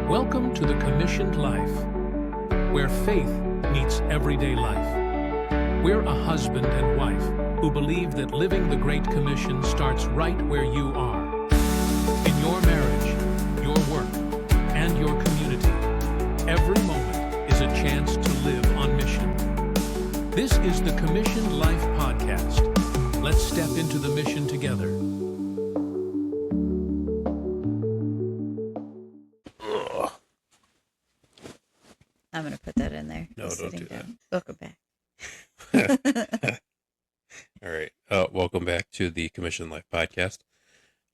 Welcome to the Commissioned Life, where faith meets everyday life. We're a husband and wife who believe that living the Great Commission starts right where you are. In your marriage, your work, and your community, every moment is a chance to live on mission. This is the Commissioned Life podcast. Let's step into the mission together. I'm going to put that in there. No, don't do that. Welcome back. All right. Welcome back to the Commission Life podcast.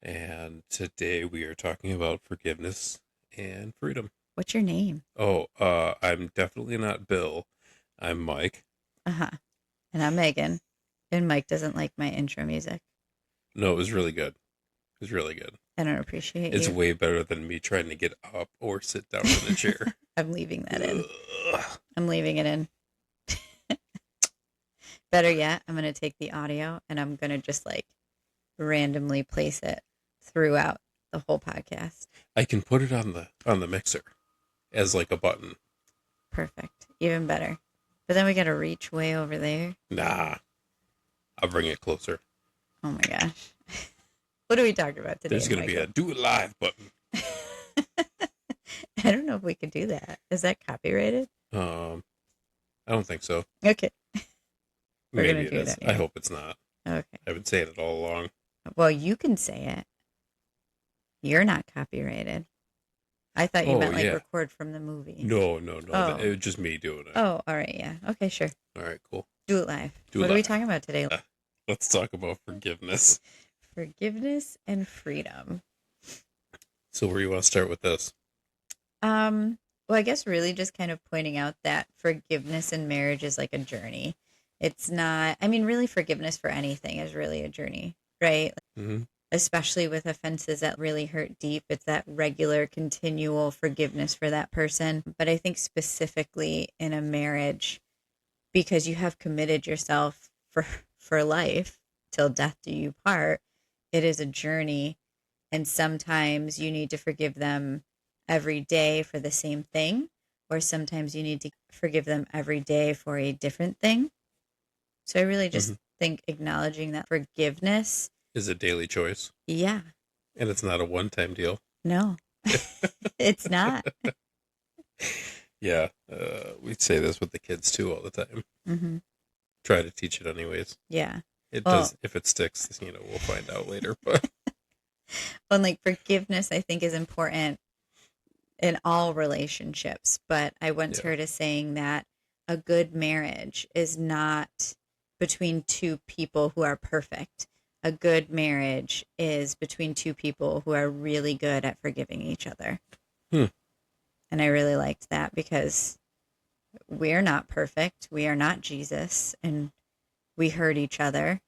And today we are talking about forgiveness and freedom. What's your name? I'm definitely not Bill. I'm Mike. Uh-huh. And I'm Megan. And Mike doesn't like my intro music. No, it was really good. It was really good. I don't appreciate It's you. way better than me trying to get up or sit down in a chair. I'm leaving that in. Ugh. I'm leaving it in. Better yet, I'm going to take the audio and I'm going to just randomly place it throughout the whole podcast. I can put it on the mixer as like a button. Perfect. Even better. But then we got to reach way over there. Nah. I'll bring it closer. Oh my gosh. What are we talking about today? There's going to be a do it live button. I don't know if we could do that. Is that copyrighted? I don't think so. Okay. We're Maybe gonna it do is. that, yeah. I hope it's not. Okay. I've been saying it all along. Well, you can say it. You're not copyrighted. I thought you Oh, meant yeah. record from the movie. No. Oh. It was just me doing it. Oh, all right. Yeah. Okay, sure. All right, cool. Do it live. Do it What are we live. talking about today? Let's talk about forgiveness. Forgiveness and freedom. So where you want to start with this? Well, I guess really just kind of pointing out that forgiveness in marriage is like a journey. It's not, really forgiveness for anything is really a journey, right? Mm-hmm. Especially with offenses that really hurt deep. It's that regular, continual forgiveness for that person. But I think specifically in a marriage, because you have committed yourself for life till death do you part, it is a journey. And sometimes you need to forgive them every day for the same thing, or sometimes you need to forgive them every day for a different thing. So I really just think acknowledging that forgiveness Is a daily choice, yeah. and it's not a one-time deal. No, it's not. Yeah, we say this with the kids too all the time. Mm-hmm. Try to teach it anyways. Yeah. It Well- does. If it sticks, we'll find out later. But Well, forgiveness, I think, is important in all relationships. But I once heard a saying that a good marriage is not between two people who are perfect. A good marriage is between two people who are really good at forgiving each other. And I really liked that because we're not perfect. We are not Jesus, and we hurt each other.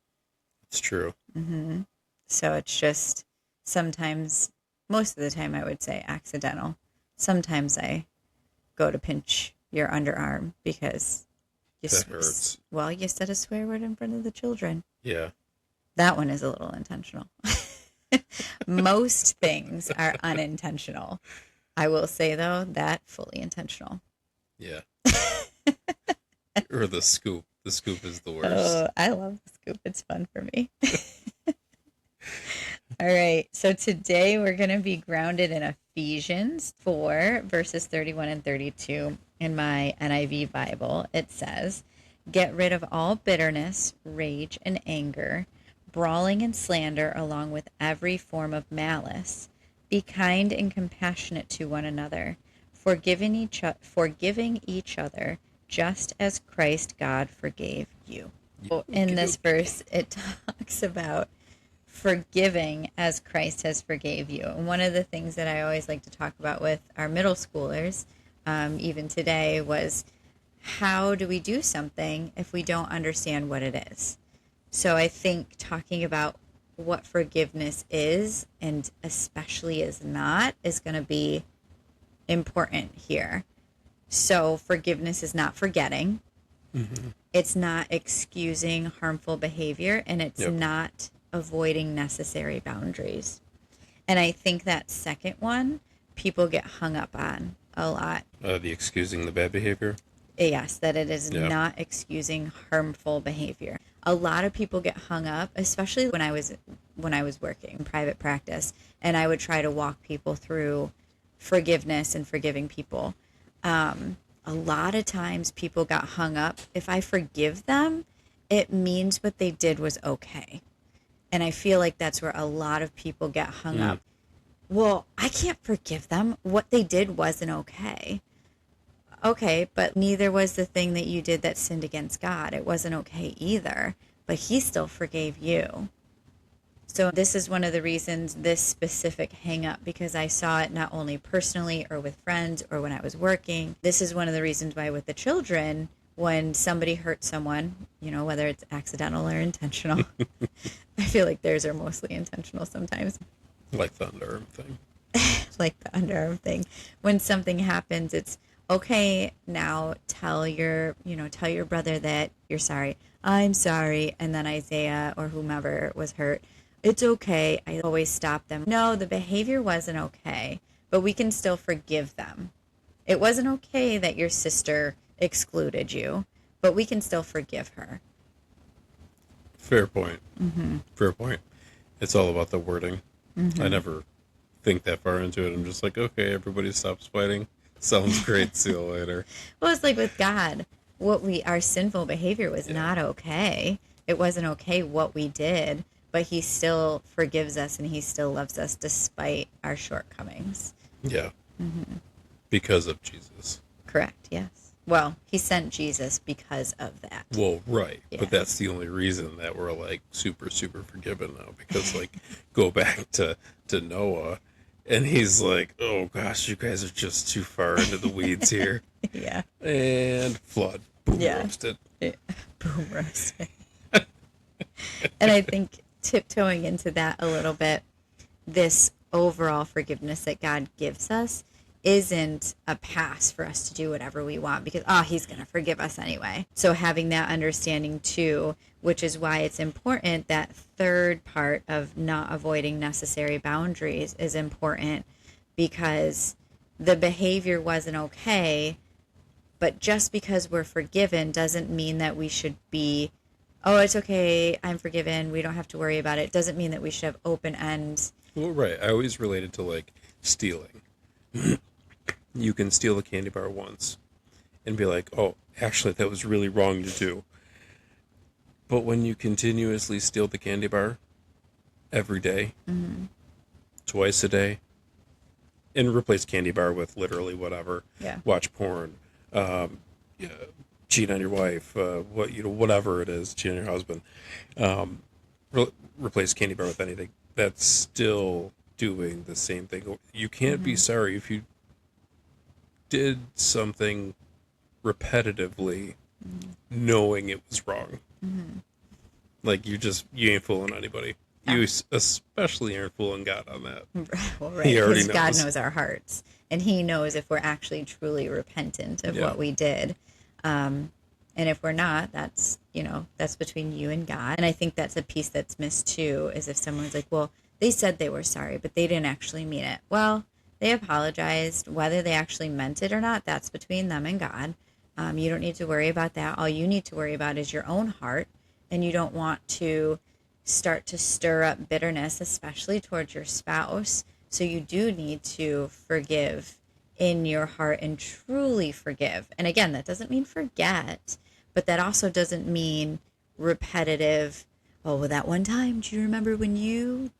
it's true. Mm-hmm. So it's just sometimes, most of the time, I would say accidental. Sometimes I go to pinch your underarm because That hurts. Well, you said a swear word in front of the children. Yeah. That one is a little intentional. Most things are unintentional. I will say, though, that fully intentional. Yeah. Or the scoop. The scoop is the worst. Oh, I love the scoop. It's fun for me. All right. So today we're going to be grounded in Ephesians 4, verses 31 and 32. In my NIV Bible, it says, "Get rid of all bitterness, rage, and anger, brawling and slander, along with every form of malice. Be kind and compassionate to one another, forgiving each other, just as Christ God forgave you." So in this verse, it talks about forgiving as Christ has forgave you. And one of the things that I always like to talk about with our middle schoolers, even today, was how do we do something if we don't understand what it is? So I think talking about what forgiveness is, and especially is not, is going to be important here. So forgiveness is not forgetting. Mm-hmm. It's not excusing harmful behavior, and it's not avoiding necessary boundaries. And I think that second one, people get hung up on a lot. The excusing the bad behavior. Yes, that it is Yeah. not excusing harmful behavior. A lot of people get hung up, especially when I was working in private practice, and I would try to walk people through forgiveness and forgiving people. A lot of times people got hung up. If I forgive them, it means what they did was okay. And I feel like that's where a lot of people get hung up. Well, I can't forgive them. What they did wasn't okay. Okay, but neither was the thing that you did that sinned against God. It wasn't okay either, but he still forgave you. So this is one of the reasons this specific hang up, because I saw it not only personally or with friends or when I was working. This is one of the reasons why with the children, when somebody hurts someone, whether it's accidental or intentional, I feel like theirs are mostly intentional sometimes. Like the underarm thing. Like the underarm thing. When something happens, it's okay. Now tell your brother that you're sorry. I'm sorry. And then Isaiah or whomever was hurt, it's okay. I always stop them. No, the behavior wasn't okay, but we can still forgive them. It wasn't okay that your sister excluded you, but we can still forgive her. Fair point. Fair point. It's all about the wording. I never think that far into it. I'm just like, okay, everybody stops fighting. Sounds great. See you later. Well, it's like with God, our sinful behavior was not okay. It wasn't okay what we did, but he still forgives us and he still loves us despite our shortcomings. Yeah. Because of Jesus. Correct. Yes. Well, he sent Jesus because of that. Well, right. Yeah. But that's the only reason that we're like super, super forgiven now. Because like go back to Noah and he's like, oh gosh, you guys are just too far into the weeds here. Yeah. And flood. Boom, Yeah. roasted. Boom roasted. And I think tiptoeing into that a little bit, this overall forgiveness that God gives us isn't a pass for us to do whatever we want because, he's going to forgive us anyway. So having that understanding too, which is why it's important, that third part of not avoiding necessary boundaries is important, because the behavior wasn't okay, but just because we're forgiven doesn't mean that we should be, it's okay, I'm forgiven, we don't have to worry about it. Doesn't mean that we should have open ends. Well, right. I always relate it to like stealing. You can steal a candy bar once and be like, oh, actually, that was really wrong to do. But when you continuously steal the candy bar every day, twice a day, and replace candy bar with literally whatever, watch porn, cheat on your wife, whatever it is, cheat on your husband, replace candy bar with anything, that's still doing the same thing. You can't be sorry if you did something repetitively knowing it was wrong. Like you ain't fooling anybody. You especially aren't fooling God on that. Well, right, He already because God knows. knows our hearts, and he knows if we're actually truly repentant of what we did. And if we're not, that's between you and God. And I think that's a piece that's missed too, is if someone's like, well, they said they were sorry, but they didn't actually mean it. Well, they apologized. Whether they actually meant it or not, that's between them and God. You don't need to worry about that. All you need to worry about is your own heart, and you don't want to start to stir up bitterness, especially towards your spouse. So you do need to forgive in your heart and truly forgive. And again, that doesn't mean forget, but that also doesn't mean repetitive. Oh, well, that one time, do you remember when you?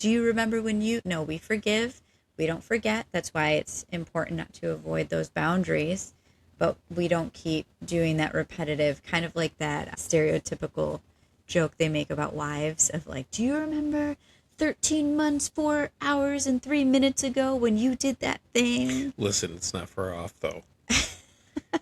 No, we forgive. We don't forget. That's why it's important not to avoid those boundaries, but we don't keep doing that repetitive, kind of like that stereotypical joke they make about wives of like, do you remember 13 months, 4 hours, and 3 minutes ago when you did that thing? Listen, it's not far off though.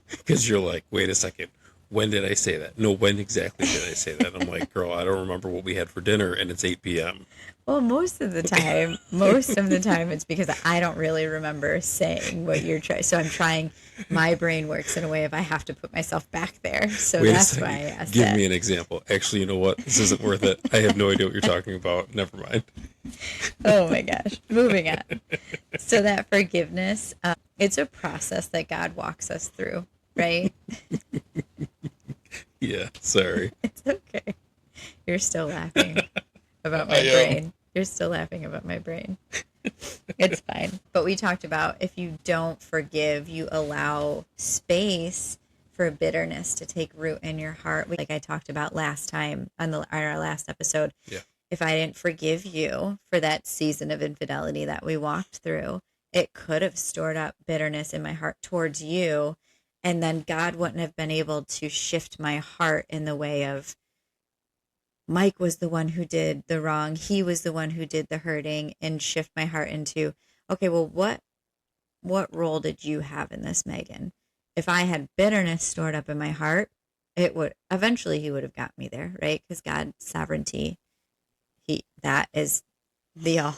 Because you're like, wait a second, when did I say that? No, when exactly did I say that? I'm like, girl, I don't remember what we had for dinner, and it's 8 p.m. Well, most of the time it's because I don't really remember saying what you're trying. So I'm trying. My brain works in a way if I have to put myself back there. So Wait a that's why I second. asked Give that. me an example. Actually, you know what? This isn't worth it. I have no idea what you're talking about. Never mind. Oh my gosh. Moving on. So that forgiveness, it's a process that God walks us through, right? Yeah, sorry. It's okay. You're still laughing about my I am. brain. You're still laughing about my brain. It's fine. But we talked about if you don't forgive, you allow space for bitterness to take root in your heart. Like I talked about last time on our last episode. Yeah. If I didn't forgive you for that season of infidelity that we walked through, it could have stored up bitterness in my heart towards you. And then God wouldn't have been able to shift my heart in the way of Mike was the one who did the wrong. He was the one who did the hurting, and shift my heart into, okay, well, what role did you have in this, Megan? If I had bitterness stored up in my heart, it would eventually he would have got me there, right? Because God's sovereignty, that is the all.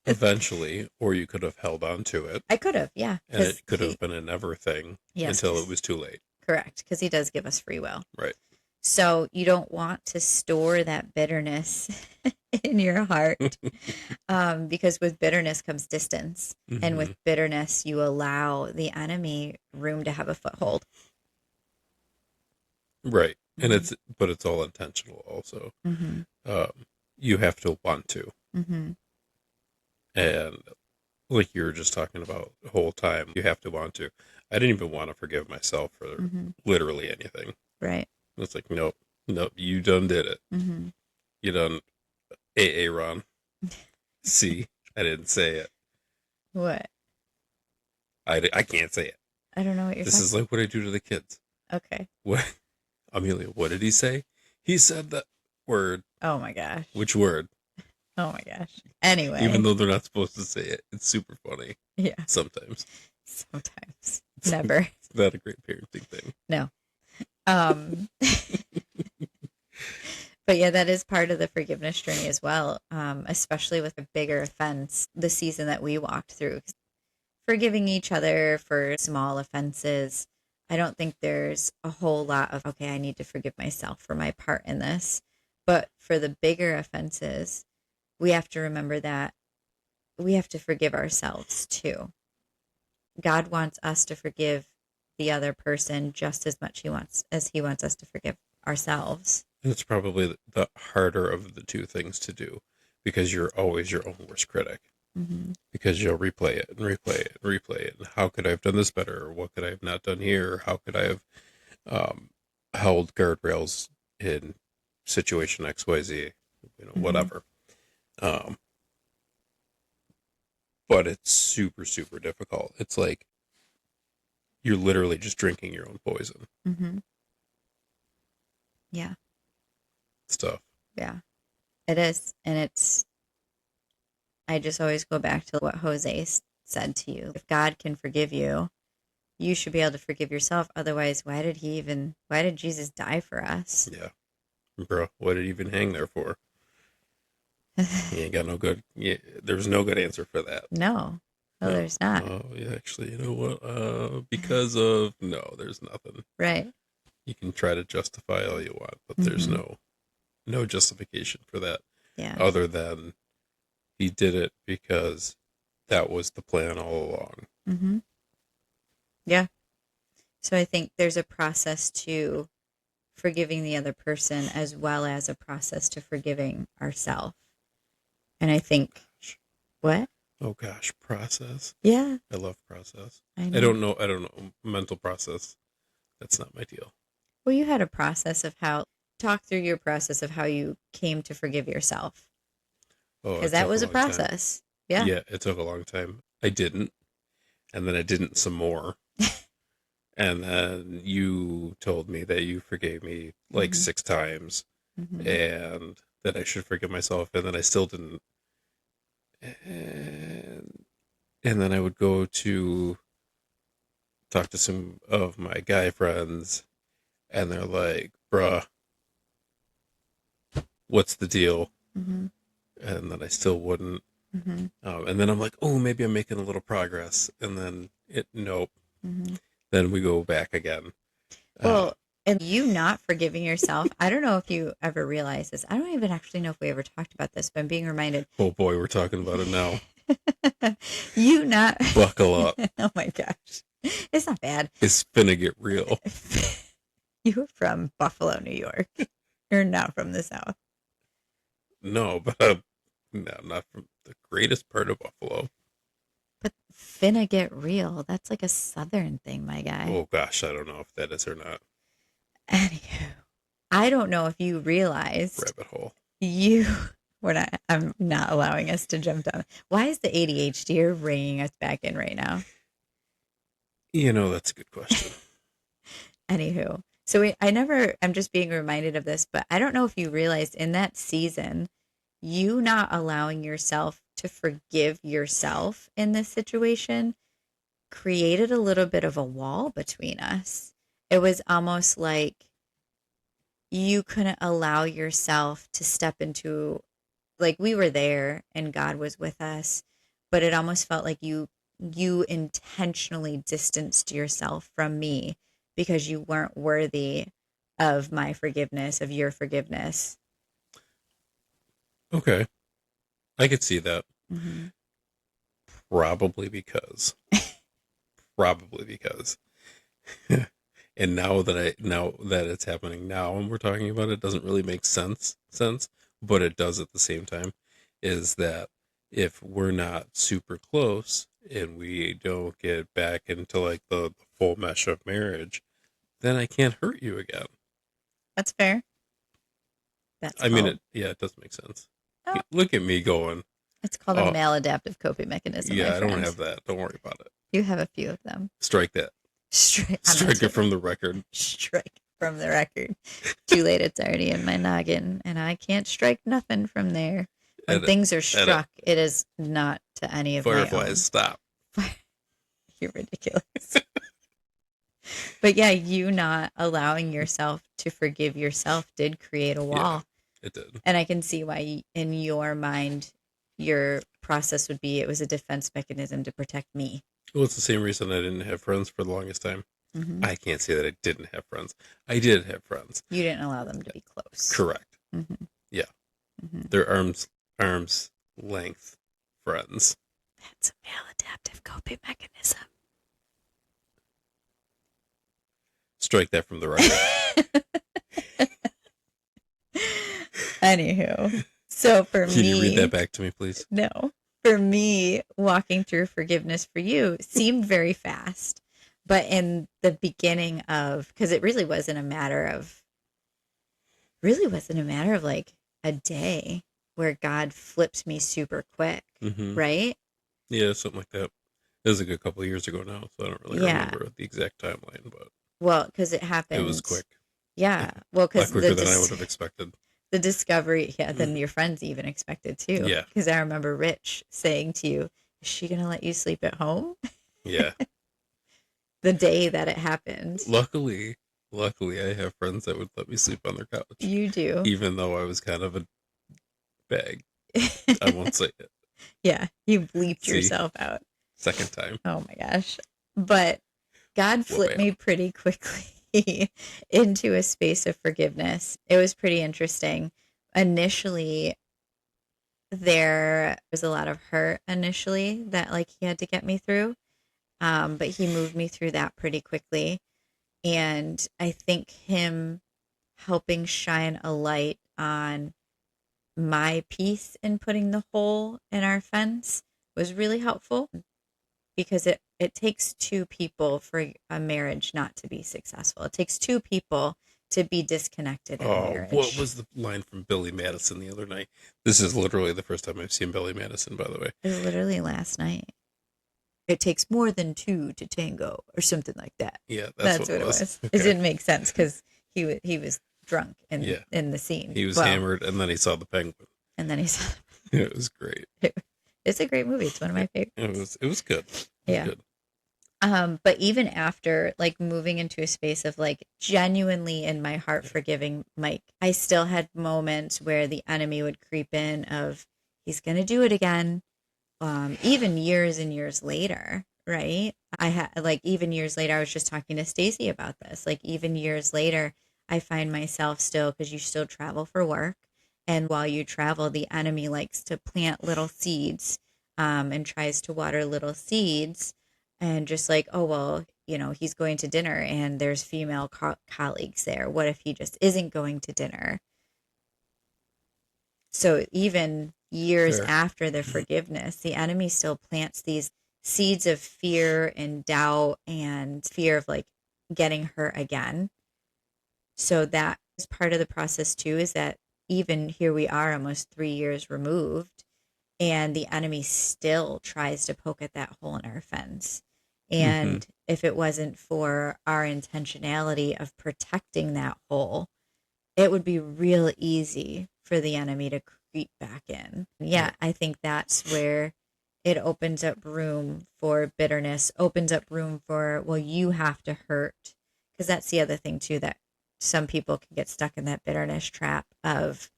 Eventually, or you could have held on to it, I could have, yeah. and it could have been a never thing Yes, until it was too late. correct, because he does give us free will. Right. So you don't want to store that bitterness in your heart, because with bitterness comes distance, and Mhm. with bitterness you allow the enemy room to have a foothold. Right. And Mhm. but it's all intentional also. Mm-hmm. You have to want to. Mm-hmm. And like you were just talking about the whole time, you have to want to. I didn't even want to forgive myself for Mm-hmm. literally anything. Right. It's like, nope, you done did it. Mm-hmm. You done Ron. See, I didn't say it. What? I can't say it. I don't know what you're This talking is like what I do to the kids. Okay. What? Amelia, what did he say? He said that word. Oh my gosh. Which word? Oh my gosh. Anyway. Even though they're not supposed to say it. It's super funny. Yeah. Sometimes. Sometimes. Never. It's not a great parenting thing. No. But yeah, that is part of the forgiveness journey as well, especially with a bigger offense, the season that we walked through. Forgiving each other for small offenses. I don't think there's a whole lot of, okay, I need to forgive myself for my part in this. But for the bigger offenses, we have to remember that we have to forgive ourselves too. God wants us to forgive the other person just as much as he wants us to forgive ourselves. And it's probably the harder of the two things to do because you're always your own worst critic. Mm-hmm. Because you'll replay it and replay it and replay it. And how could I have done this better? Or what could I have not done here? Or how could I have held guardrails in situation XYZ? Whatever. But it's super, super difficult. It's like you're literally just drinking your own poison. Mm-hmm. Yeah. Stuff. Yeah, it is. And I just always go back to what Jose said to you. If God can forgive you, you should be able to forgive yourself. Otherwise, why did Jesus die for us? Yeah. Bro, what did he even hang there for? He ain't got no good. Yeah, there's no good answer for that. No, there's not. Oh, yeah, actually, you know what? Because of no, there's nothing. Right. You can try to justify all you want, but there's no justification for that. Yeah. Other than he did it because that was the plan all along. Mm-hmm. Yeah. So I think there's a process to forgiving the other person as well as a process to forgiving ourselves. And I think, what? Oh gosh, process. Yeah. I love process. I know. I don't know. Mental process. That's not my deal. Well, you had a process of talk through your process of how you came to forgive yourself. Oh, Because that was a process. Yeah. Yeah, it took a long time. I didn't. And then I didn't some more. And then you told me that you forgave me like 6 times and that I should forgive myself. And then I still didn't. And then I would go to talk to some of my guy friends and they're like, bruh, what's the deal? Mm-hmm. And then I still wouldn't. Mm-hmm. And then I'm like, oh, maybe I'm making a little progress. And then nope. Mm-hmm. Then we go back again. Well, and you not forgiving yourself. I don't know if you ever realize this. I don't even actually know if we ever talked about this, but I'm being reminded. Oh boy, we're talking about it now. You not. Buckle up. Oh my gosh. It's not bad. It's finna get real. You're from Buffalo, New York. You're not from the South. No, but no, not from the greatest part of Buffalo. But finna get real. That's like a Southern thing, my guy. Oh gosh, I don't know if that is or not. Anywho, I don't know if you realized Rabbit hole. I'm not allowing us to jump down. Why is the ADHD ringing us back in right now? That's a good question. Anywho, so I'm just being reminded of this, but I don't know if you realized in that season, you not allowing yourself to forgive yourself in this situation created a little bit of a wall between us. It was almost like you couldn't allow yourself to step into, like, we were there and God was with us, but it almost felt like you intentionally distanced yourself from me because you weren't worthy of my forgiveness, of your forgiveness. Okay. I could see that. Mm-hmm. Probably because. And now that it's happening now and we're talking about it, it doesn't really make sense, but it does at the same time, is that if we're not super close and we don't get back into like the full mesh of marriage, then I can't hurt you again. That's fair. I mean, it does make sense. Oh. Look at me going. It's called a maladaptive coping mechanism. Yeah, I don't have that. Don't worry about it. You have a few of them. Strike that. Strike it from the record. Strike from the record. Too late. It's already in my noggin, and I can't strike nothing from there. When things are struck, it is not to any of Fireflies, my own. stop. You're ridiculous. But yeah, you not allowing yourself to forgive yourself did create a wall. Yeah, it did. And I can see why in your mind, your process would be it was a defense mechanism to protect me. Well, it's the same reason I didn't have friends for the longest time. Mm-hmm. I can't say that I didn't have friends. I did have friends. You didn't allow them to be close. Correct. Mm-hmm. Yeah. Mm-hmm. They're arms length friends. That's a maladaptive coping mechanism. Strike that from the record. Anywho, so for Can you read that back to me, please? No. For me, walking through forgiveness for you seemed very fast. But in the beginning of, because it really wasn't a matter of like a day where God flipped me super quick, Mm-hmm. right? Yeah, something like that. It was a good couple of years ago now, so I don't really remember the exact timeline, but well, because it happened. It was quick. Yeah, well, because quicker than I would have expected. The discovery, than your friends even expected too. Yeah. Because I remember Rich saying to you, "Is she gonna let you sleep at home?" Yeah. The day that it happened. Luckily, I have friends that would let me sleep on their couch. You do. Even though I was kind of a bag. I won't say it. Yeah, you bleeped yourself out. Second time. Oh my gosh. But God flipped me pretty quickly into a space of forgiveness. It was pretty interesting. Initially, there was a lot of hurt initially that like he had to get me through. But he moved me through that pretty quickly. And I think him helping shine a light on my piece in putting the hole in our fence was really helpful, because it takes two people for a marriage not to be successful. It takes two people to be disconnected in a marriage. What was the line from Billy Madison the other night? This is literally the first time I've seen Billy Madison, by the way. It was literally last night. It takes more than two to tango, or something like that. Yeah, that's what it was. Okay. It didn't make sense because he was drunk in the scene. He was hammered, and then he saw the penguin. And then he saw. It was great. It's a great movie. It's one of my favorites. It was good. It was good. But even after like moving into a space of like genuinely in my heart forgiving Mike, I still had moments where the enemy would creep in of he's going to do it again. Even years and years later, right? I had like even years later, I was just talking to Stacy about this. Like even years later, I find myself still because you still travel for work, and while you travel, the enemy likes to plant little seeds, and tries to water little seeds, and just like, oh well, he's going to dinner and there's female colleagues there. What if he just isn't going to dinner? So even years Fair. after the forgiveness, the enemy still plants these seeds of fear and doubt and fear of like getting hurt again. So that is part of the process too, is that even here we are almost 3 years removed, and the enemy still tries to poke at that hole in our fence. Mm-hmm. And if it wasn't for our intentionality of protecting that hole, it would be real easy for the enemy to creep back in. Yeah, I think that's where it opens up room for bitterness, opens up room for, well, you have to hurt. Because that's the other thing, too, that some people can get stuck in that bitterness trap of,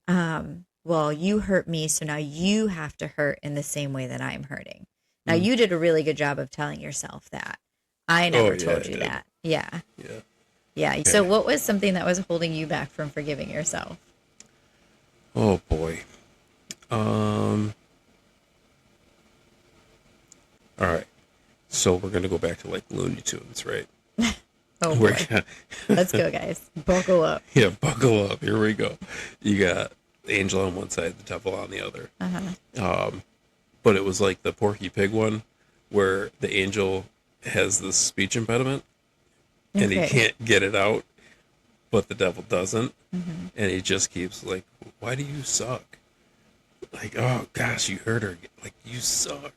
well, you hurt me, so now you have to hurt in the same way that I'm hurting. Now, Mm. you did a really good job of telling yourself that. I Oh, never yeah, told I you did. that. Yeah. Yeah. Yeah. So, what was something that was holding you back from forgiving yourself? Oh boy. All right. So we're gonna go back to like Looney Tunes, right? Oh, We're boy. gonna, Let's go, guys. Buckle up. yeah, buckle up. Here we go. You got the angel on one side, the devil on the other. But it was like the Porky Pig one, where the angel has this speech impediment, and he Okay. can't get it out, but the devil doesn't, and he just keeps like, "Why do you suck?" Like, "Oh gosh, you hurt her. Like, you suck."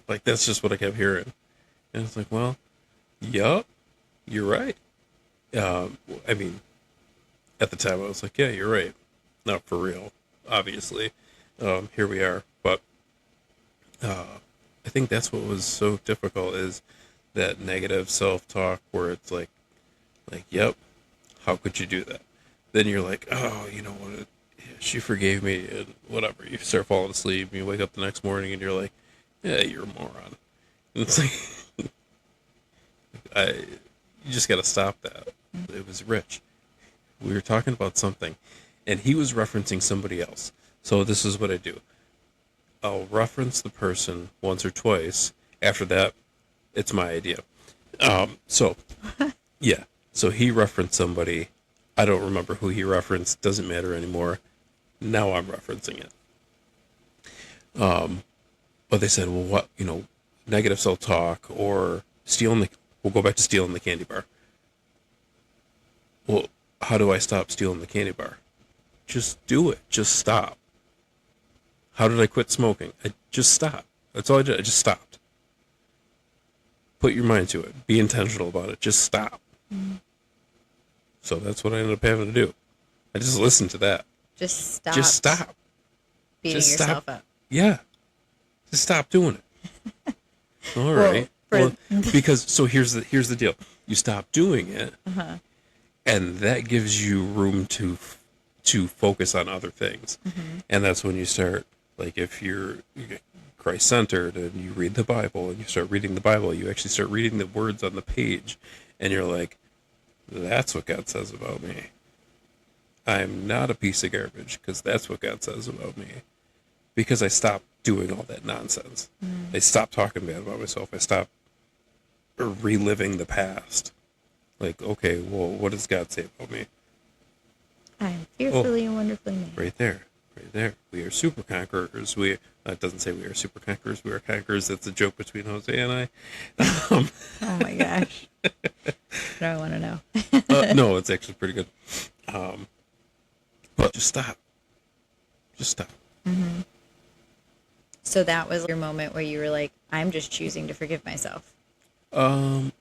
Like that's just what I kept hearing, and it's like, well, yup, you're right. I mean, at the time I was like, yeah, you're right. Not for real, obviously. Here we are, but I think that's what was so difficult is that negative self-talk where it's like, yep, how could you do that? Then you're like, oh, you know what? She forgave me, and whatever. You start falling asleep, and you wake up the next morning, and you're like, yeah, you're a moron. And it's like, you just got to stop that. It was Rich. We were talking about something, and he was referencing somebody else. So this is what I do. I'll reference the person once or twice. After that, it's my idea. So, yeah. So he referenced somebody. I don't remember who he referenced. Doesn't matter anymore. Now I'm referencing it. But they said, well, what, negative self-talk or we'll go back to stealing the candy bar. Well, how do I stop stealing the candy bar? Just do it. Just stop. How did I quit smoking? I just stopped. That's all I did. I just stopped. Put your mind to it. Be intentional about it. Just stop. So that's what I ended up having to do. I just listened to that. Just stop. Just stop. Beating Just yourself stop. up. Yeah. Just stop doing it. All Well, right. for- Well, because so here's the deal. You stop doing it, and that gives you room to focus on other things, and that's when you start. Like if you're Christ centered and you read the Bible and you start reading the Bible, you actually start reading the words on the page, and you're like, "That's what God says about me. I'm not a piece of garbage because that's what God says about me." Because I stopped doing all that nonsense. I stopped talking bad about myself. I stopped reliving the past. Like, okay, well, what does God say about me? I am fearfully and wonderfully made. Right there. Right there. We are super conquerors. It doesn't say we are super conquerors. We are conquerors. That's a joke between Jose and I. Oh my gosh. I want to know. No, it's actually pretty good. But just stop. Just stop. So that was your moment where you were like, I'm just choosing to forgive myself. I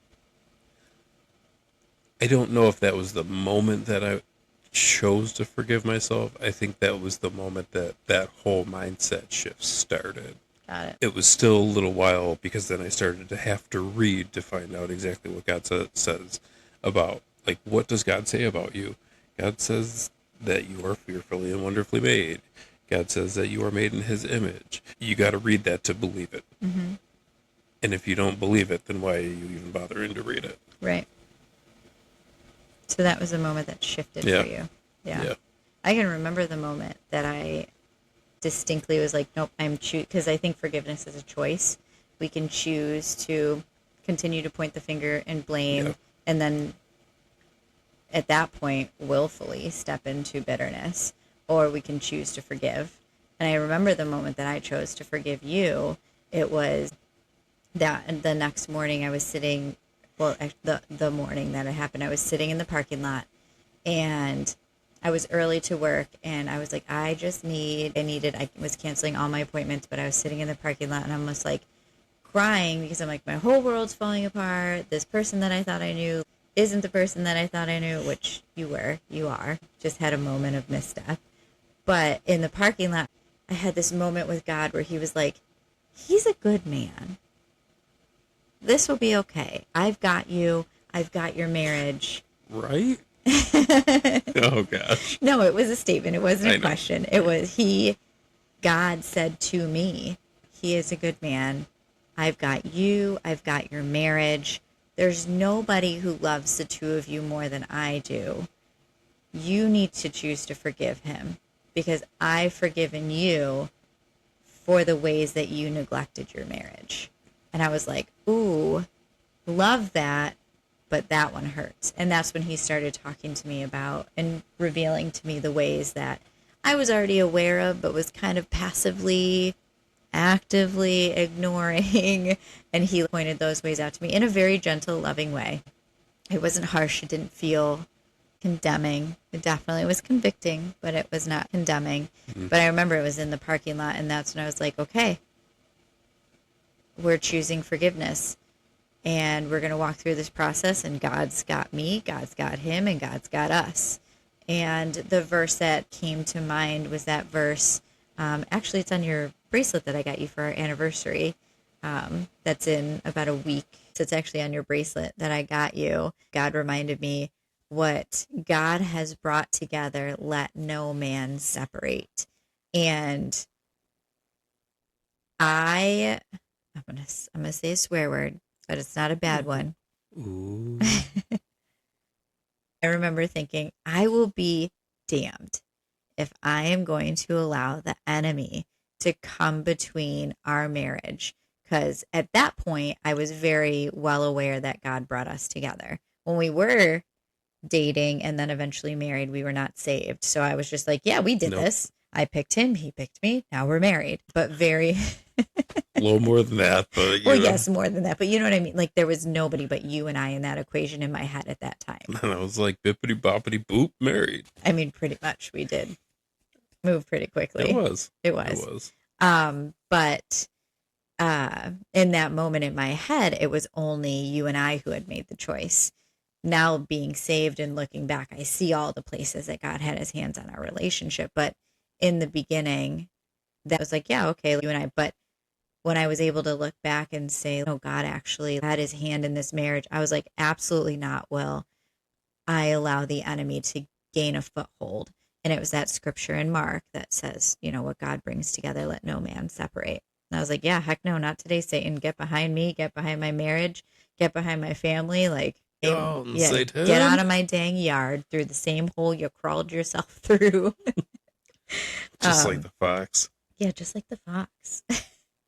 don't know if that was the moment that I chose to forgive myself. I think that was the moment that whole mindset shift started. Got it. It was still a little while because then I started to have to read to find out exactly what God says about, like, what does God say about you? God says that you are fearfully and wonderfully made. God says that you are made in his image. You got to read that to believe it. Mm-hmm. And if you don't believe it, then why are you even bothering to read it? Right. So that was a moment that shifted Yeah. for you. Yeah. I can remember the moment that I distinctly was like, nope, because I think forgiveness is a choice. We can choose to continue to point the finger and blame, Yeah. and then at that point, willfully step into bitterness, or we can choose to forgive. And I remember the moment that I chose to forgive you. It was that the next morning I was sitting, the morning that it happened, I was sitting in the parking lot, and I was early to work, and I was like, I was canceling all my appointments, but I was sitting in the parking lot, and I'm just like crying because I'm like, my whole world's falling apart. This person that I thought I knew isn't the person that I thought I knew, which you are, just had a moment of misstep. But in the parking lot, I had this moment with God where he was like, he's a good man. This will be okay. I've got you. I've got your marriage. Right? Oh, gosh. No, it was a statement. It wasn't I a know. question. It was God said to me, he is a good man. I've got you. I've got your marriage. There's nobody who loves the two of you more than I do. You need to choose to forgive him because I've forgiven you for the ways that you neglected your marriage. And I was like, ooh, love that. But that one hurts. And that's when he started talking to me about and revealing to me the ways that I was already aware of, but was kind of passively, actively ignoring. And he pointed those ways out to me in a very gentle, loving way. It wasn't harsh. It didn't feel condemning. It definitely was convicting, but it was not condemning. Mm-hmm. But I remember it was in the parking lot, and that's when I was like, okay, we're choosing forgiveness. And we're going to walk through this process, and God's got me, God's got him, and God's got us. And the verse that came to mind was that verse. Actually, it's on your bracelet that I got you for our anniversary. That's in about a week. So it's actually on your bracelet that I got you. God reminded me, what God has brought together, let no man separate. And I'm gonna say a swear word, but it's not a bad one. Ooh. I remember thinking, I will be damned if I am going to allow the enemy to come between our marriage. Because at that point, I was very well aware that God brought us together. When we were dating and then eventually married, we were not saved. So I was just like, yeah, we did Nope. this. I picked him, he picked me. Now we're married. But very A little more than that, but well, you know. yes, more than that. But you know what I mean? Like there was nobody but you and I in that equation in my head at that time. And I was like, bippity boppity boop, married. I mean, pretty much we did move pretty quickly. It was. It was. It was. But in that moment in my head, it was only you and I who had made the choice. Now being saved and looking back, I see all the places that God had his hands on our relationship. But in the beginning, that was like, yeah, okay, you and I. But when I was able to look back and say, oh, God actually had his hand in this marriage, I was like, absolutely not, Will. I allow the enemy to gain a foothold. And it was that scripture in Mark that says, you know, what God brings together, let no man separate. And I was like, yeah, heck no, not today, Satan. Get behind me, get behind my marriage, get behind my family. Like, Satan. get out of my dang yard through the same hole you crawled yourself through. Just like the fox. Yeah, just like the fox.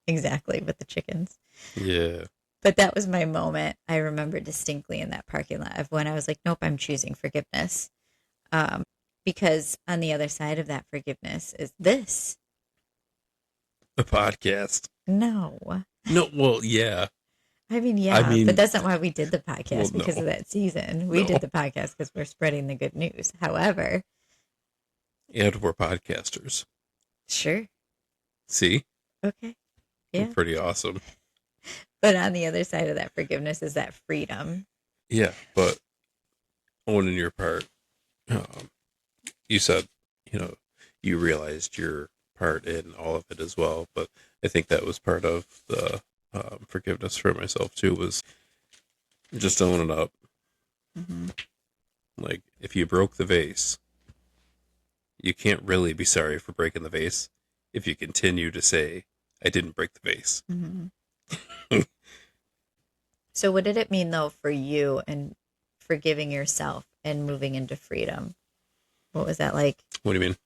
Exactly, with the chickens. Yeah. But that was my moment. I remember distinctly in that parking lot of when I was like, nope, I'm choosing forgiveness. Because on the other side of that forgiveness is this. A podcast. No. No, well, yeah. I mean, but that's not why we did the podcast, Well, because no. of that season. We No. did the podcast because we're spreading the good news. However, And we're podcasters. sure. See? Okay. We're Yeah. pretty awesome. But on the other side of that forgiveness is that freedom. Yeah, but owning your part, you said, you realized your part in all of it as well. But I think that was part of the forgiveness for myself too, was just own it up. Mm-hmm. Like, if you broke the vase, you can't really be sorry for breaking the vase if you continue to say, I didn't break the vase. Mm-hmm. So what did it mean though for you and forgiving yourself and moving into freedom? What was that like? What do you mean?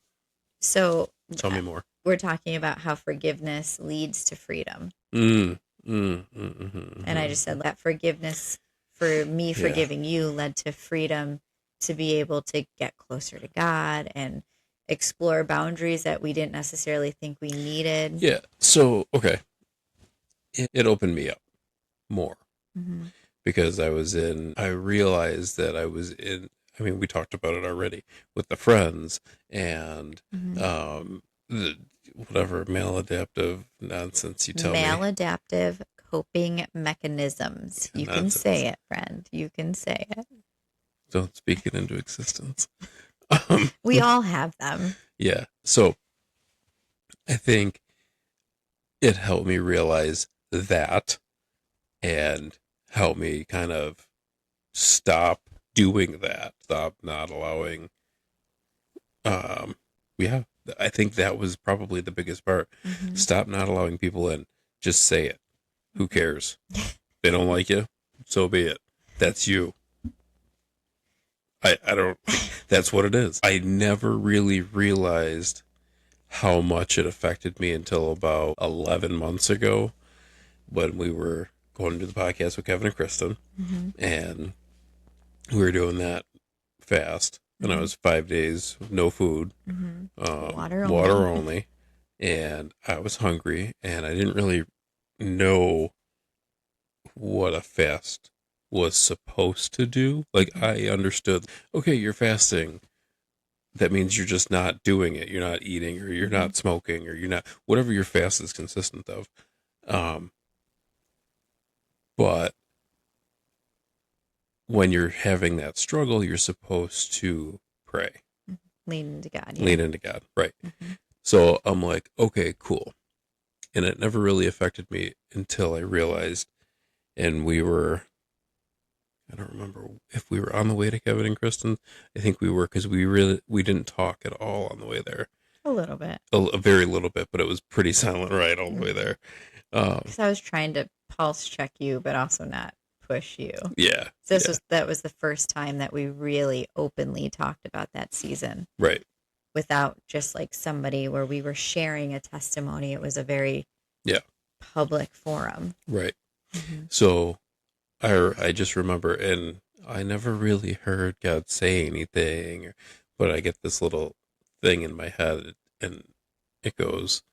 So Tell me more. we're talking about how forgiveness leads to freedom. And I just said that forgiveness for me, forgiving you led to freedom to be able to get closer to God and explore boundaries that we didn't necessarily think we needed. Yeah. So, okay. It opened me up more Mm-hmm. because I realized that I was in, I mean, we talked about it already with the friends and, Mm-hmm. the, whatever maladaptive nonsense you tell me. Maladaptive coping mechanisms. You can say it, friend. You can say it. Don't speak it into existence. We all have them. Yeah. So I think it helped me realize that and help me kind of stop doing that. Stop not allowing. Yeah, I think that was probably the biggest part. Mm-hmm. Stop not allowing people in. Just say it. Who cares? They don't like you. So be it. That's you. I don't, that's what it is. I never really realized how much it affected me until about 11 months ago when we were going to do the podcast with Kevin and Kristen. Mm-hmm. And we were doing that fast. And I was 5 days, no food, Mm-hmm. water only. And I was hungry and I didn't really know what a fast was supposed to do. Like, I understood, okay, you're fasting. That means you're just not doing it. You're not eating, or you're not smoking, or you're not, whatever your fast is consistent of. But when you're having that struggle, you're supposed to pray. Lean into God. Yeah. Lean into God. Right. Mm-hmm. So I'm like, okay, cool. And it never really affected me until I realized, and we were, I don't remember if we were on the way to Kevin and Kristen. I think we were, because we didn't talk at all on the way there. A little bit. A very little bit, but it was pretty silent right all the way there. Because I was trying to pulse check you, but also not push you. Yeah. So that was the first time that we really openly talked about that season. Right. Without just like somebody where we were sharing a testimony. It was a very public forum. Right. Mm-hmm. So I just remember, and I never really heard God say anything, but I get this little thing in my head, and it goes,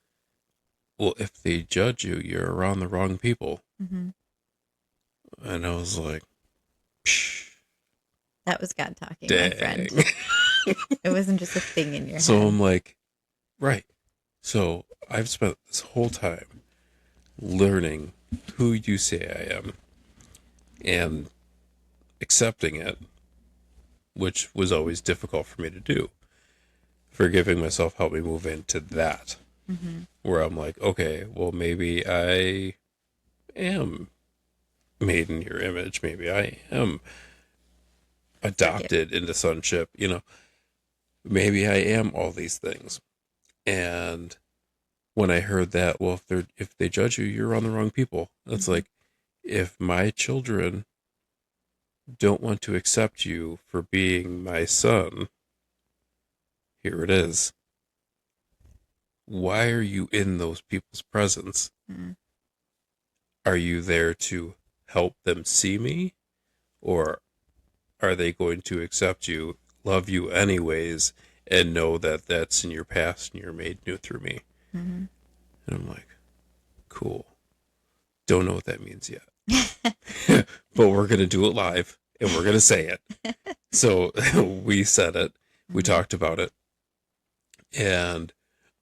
well, if they judge you, you're around the wrong people. Mm-hmm. And I was like, psh, that was God talking, dang. my friend. It wasn't just a thing in your So head. I'm like, right. So I've spent this whole time learning who you say I am and accepting it, which was always difficult for me to do. Forgiving myself helped me move into that, where I'm like, okay, well, maybe I am made in your image. Maybe I am adopted into sonship. You know, maybe I am all these things. And when I heard that, well, if they judge you, you're on the wrong people. It's like, if my children don't want to accept you for being my son, here it is. Why are you in those people's presence? Mm-hmm. Are you there to help them see me? Or are they going to accept you, love you anyways, and know that that's in your past and you're made new through me? Mm-hmm. And I'm like, cool. Don't know what that means yet. But we're going to do it live and we're going to say it. So we said it. We talked about it. And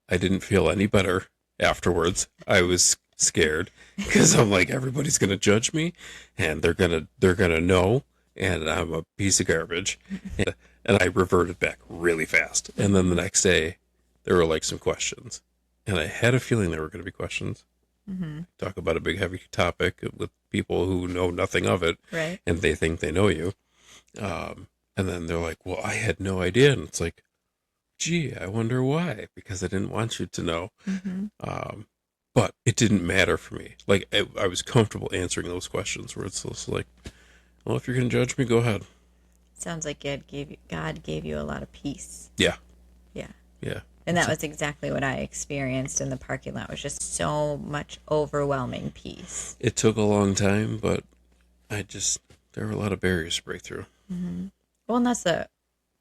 I didn't feel any better afterwards. I was scared because I'm like, everybody's going to judge me and they're going to know, and I'm a piece of garbage. And I reverted back really fast. And then the next day there were like some questions. and I had a feeling there were going to be questions. Mm-hmm. Talk about a big, heavy topic with people who know nothing of it, Right. and they think they know you. And then they're like, well, I had no idea. And it's like, gee, I wonder why, because I didn't want you to know. Mm-hmm. But it didn't matter for me. Like, I was comfortable answering those questions where it's just like, well, if you're going to judge me, go ahead. Sounds like God gave you a lot of peace. Yeah. Yeah. Yeah. And that was exactly what I experienced in the parking lot. It was just so much overwhelming peace. It took a long time, but there were a lot of barriers to break through. Mm-hmm. Well, and that's the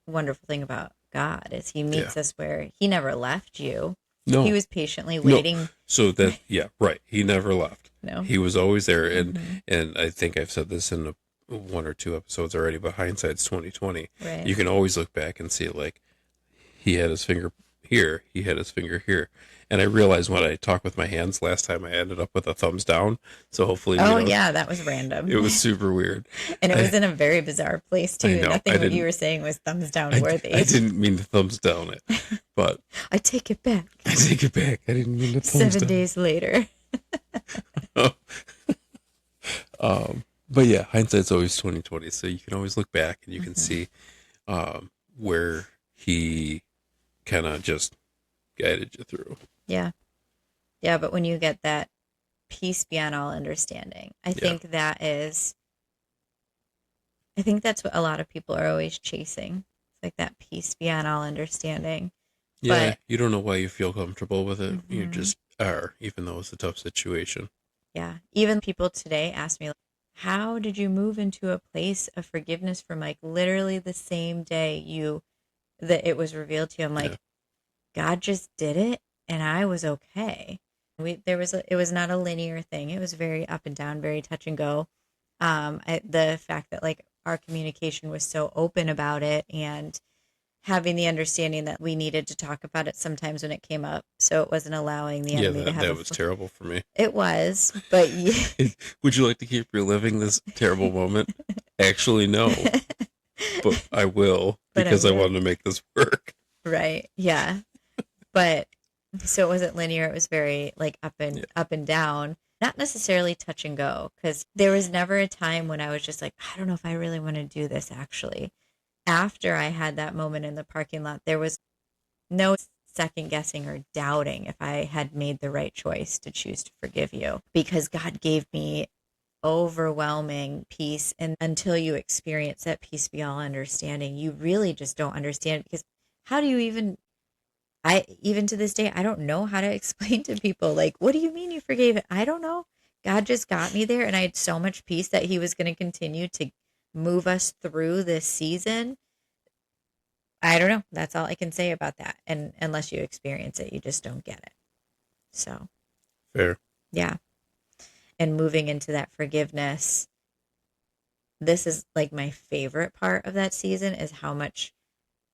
wonderful thing about God is he meets us where he never left you. No. He was patiently waiting. No. So that, yeah, right. He never left. No. He was always there. And, Mm-hmm. and I think I've said this in one or two episodes already, but hindsight's 20/20. Right. You can always look back and see like he had his finger here, he had his finger here. And I realized when I talked with my hands last time, I ended up with a thumbs down. So hopefully, yeah, that was random. It was super weird. And it was in a very bizarre place too. I know, Nothing what you were saying was thumbs down worthy. I didn't mean to thumbs down it, but I take it back. I take it back. I didn't mean to thumbs 7 down. days later. But yeah, hindsight's always 20/20. So you can always look back and you can Mm-hmm. see where he kind of just guided you through. Yeah. Yeah, but when you get that peace beyond all understanding, I think that's what a lot of people are always chasing. It's like that peace beyond all understanding. Yeah, But you don't know why you feel comfortable with it. You Mhm. just are, even though it's a tough situation. yeah, even people today ask me, like, how did you move into a place of forgiveness from like literally the same day that it was revealed to you? I'm like, Yeah. God just did it and I was okay. It was not a linear thing. It was very up and down, very touch and go. The fact that like our communication was so open about it and having the understanding that we needed to talk about it sometimes when it came up. So it wasn't allowing the Yeah, enemy to have that was terrible for me. It was, but yeah. Would you like to keep reliving this terrible moment? Actually, no, but I will But I because I will. wanted to make this work. Right. Yeah. But so it wasn't linear. It was very like up and down, not necessarily touch and go. Cause there was never a time when I was just like, I don't know if I really want to do this actually. After I had that moment in the parking lot, there was no second guessing or doubting if I had made the right choice to choose to forgive you because God gave me overwhelming peace. And until you experience that peace beyond understanding, you really just don't understand it because how do you even to this day, I don't know how to explain to people, like, what do you mean you forgave it? I don't know. God just got me there and I had so much peace that he was going to continue to move us through this season. I don't know. That's all I can say about that. And unless you experience it, you just don't get it. So, Fair. yeah. And moving into that forgiveness, this is like my favorite part of that season is how much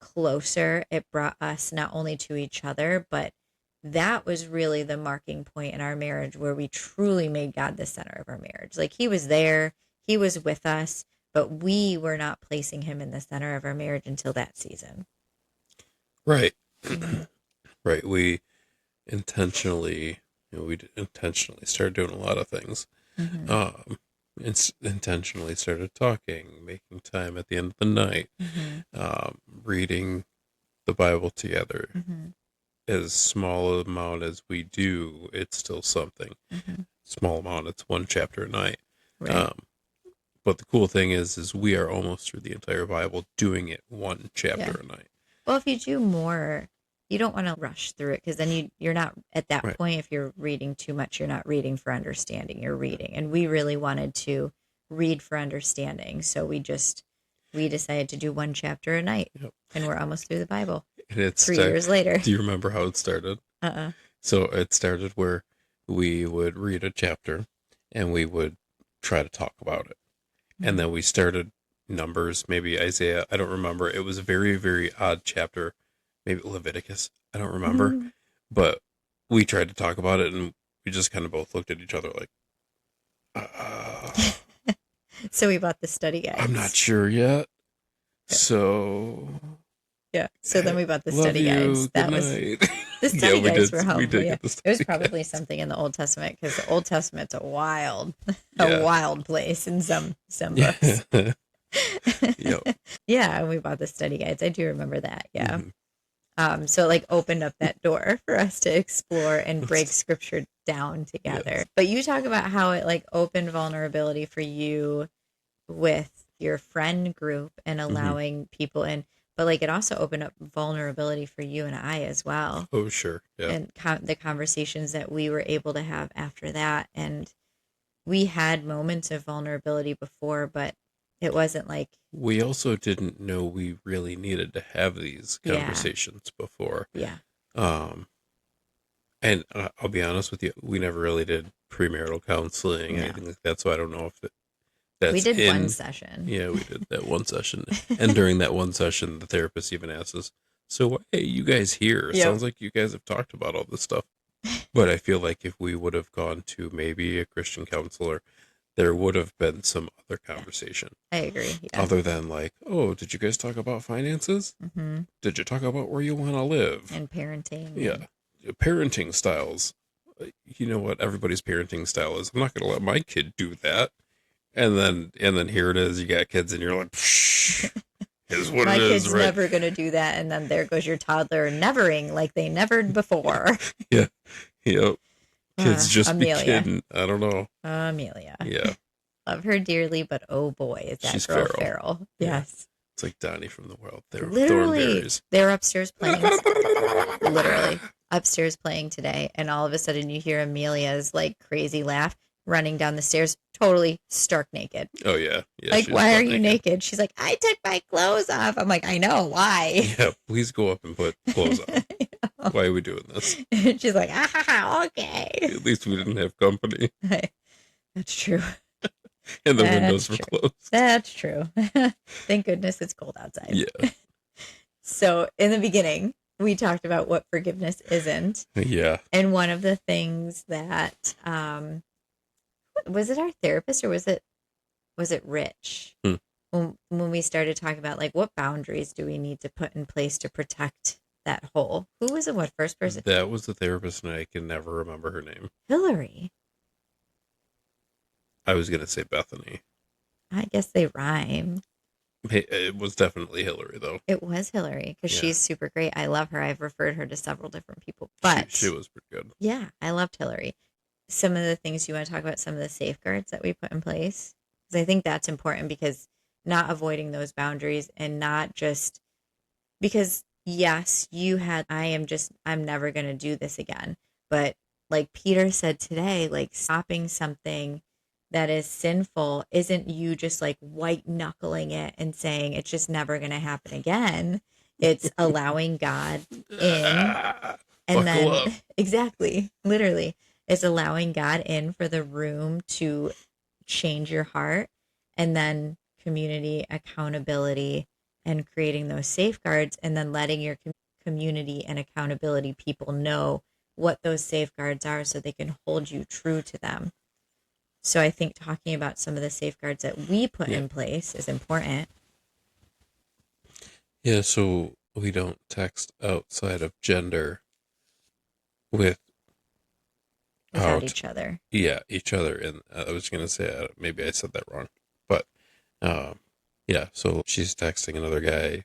closer it brought us not only to each other, but that was really the marking point in our marriage where we truly made God the center of our marriage. Like he was there, he was with us, but we were not placing him in the center of our marriage until that season. Right. Right. We intentionally started doing a lot of things. Mm-hmm. Intentionally started talking, making time at the end of the night, Mm-hmm. reading the Bible together. Mm-hmm. As small amount as we do, it's still something. Mm-hmm. Small amount, it's one chapter a night. Right. But the cool thing is we are almost through the entire Bible doing it one chapter a night. Well, if you do more, you don't want to rush through it because then you're not at that Right. point. If you're reading too much, you're not reading for understanding. You're reading, and we really wanted to read for understanding, so we decided to do one chapter a night, Yep. and we're almost through the Bible. And it's 3 years later. Do you remember how it started? So it started where we would read a chapter and we would try to talk about it. And then we started Numbers, maybe Isaiah. I don't remember. It was a very, very odd chapter. Maybe Leviticus. I don't remember. Mhm. But we tried to talk about it and we just kind of both looked at each other like, So we bought the study guides. I'm not sure yet. Yeah. So Yeah. So then we bought the love study you. guides. That Good was night. The study we guides did. were helpful. We did Yeah. get the It was study probably guides. something in the Old Testament because the Old Testament's a wild, Yeah. wild place in some Yeah. books. Yep. Yeah, and we bought the study guides. I do remember that. Yeah. Mhm. So it, like, opened up that door for us to explore and break scripture down together. Yes. But you talk about how it like opened vulnerability for you with your friend group and allowing people in, but like it also opened up vulnerability for you and I as well. Oh, sure. Yeah. And the conversations that we were able to have after that. And we had moments of vulnerability before, but it wasn't like, We also didn't know we really needed to have these Yeah. conversations before. yeah, And I'll be honest with you, we never really did premarital counseling, No. anything like that. So I don't know if that's we did in. one session. Yeah, we did that one session. And during that one session, the therapist even asked us, so, hey, you guys here? Yep. Sounds like you guys have talked about all this stuff. But I feel like if we would have gone to maybe a Christian counselor, there would have been some other conversation. I agree. Yeah. Other than like, oh, did you guys talk about finances? hmm Did you talk about where you want to live? And parenting. Yeah. Parenting styles. You know what everybody's parenting style is. I'm not going to let my kid do that. And then here it is. You got kids and you're like, psh, is what My it kid's is, right? never going to do that. And then there goes your toddler nevering like they nevered before. Yep. Kids just be Amelia. kidding. I don't know. Amelia. Yeah. Love her dearly, but oh boy, is that She's girl feral. feral. Yeah. Yes. It's like Donnie from the Wild. They're Literally. thornberries. They're upstairs playing. Literally. Upstairs playing today. And all of a sudden you hear Amelia's like crazy laugh running down the stairs, totally stark naked. Oh, yeah. Yeah. Like, she's why are butt you naked? She's like, I took my clothes off. I'm like, I know. Why? Yeah. Please go up and put clothes on. Why are we doing this? She's like, okay. At least we didn't have company. That's true. And the That's windows were true. closed. That's true. Thank goodness it's cold outside. Yeah. So in the beginning, we talked about what forgiveness isn't. Yeah. And one of the things that, was it our therapist or was it Rich? Hmm. When we started talking about like what boundaries do we need to put in place to protect that hole? Who was it? What first person? That was the therapist, and I can never remember her name. Hillary. I was going to say Bethany. I guess they rhyme. It was definitely Hillary, though. It was Hillary because Yeah. she's super great. I love her. I've referred her to several different people. But She was pretty good. yeah, I loved Hillary. Some of the things you want to talk about, some of the safeguards that we put in place, because I think that's important, because not avoiding those boundaries and not just because, yes, I'm never going to do this again. But like Peter said today, like stopping something that is sinful isn't you just like white knuckling it and saying it's just never going to happen again. It's allowing God in. And Buckle then up. exactly, literally, it's allowing God in for the room to change your heart, and then community accountability and creating those safeguards, and then letting your community and accountability people know what those safeguards are so they can hold you true to them. So I think talking about some of the safeguards that we put in place is important. Yeah, so we don't text outside of gender with Without each other. each other. And I was going to say, maybe I said that wrong. But, yeah, so she's texting another guy,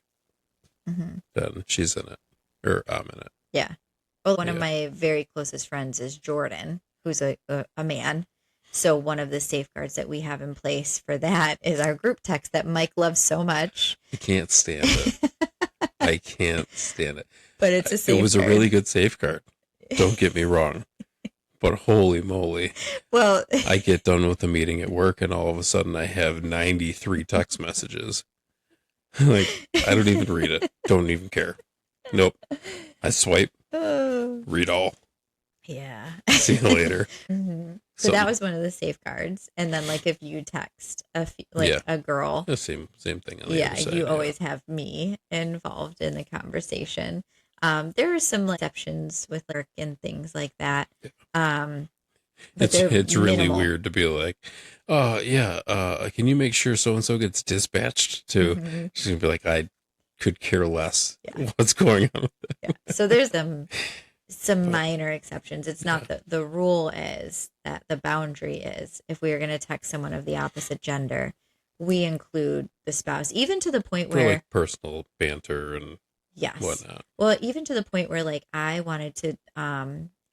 Mm-hmm. then she's in it. Or I'm in it. Yeah. Well, one of Yeah. my very closest friends is Jordan, who's a man. So one of the safeguards that we have in place for that is our group text that Mike loves so much. I can't stand it. I can't stand it. But it's a safeguard. It was a really good safeguard. Don't get me wrong. But holy moly. well. I get done with the meeting at work and all of a sudden I have 93 text messages. Like, I don't even read it. Don't even care. Nope. I swipe, read all. Yeah. See you later. Mm-hmm. So that was one of the safeguards. And then, like, if you text a girl, the same thing on the yeah, other side. you always have me involved in the conversation. There are some like, exceptions with work and things like that. But It's really minimal. weird to be like, can you make sure so and so gets dispatched to? Mhm. She's gonna be like, I could care less Yeah. what's going on. Yeah. So there's some some But- minor exceptions. It's not the rule is that the boundary is if we are going to text someone of the opposite gender, we include the spouse, even to the point for where, like personal banter and yes. whatnot. Well, even to the point where like I wanted to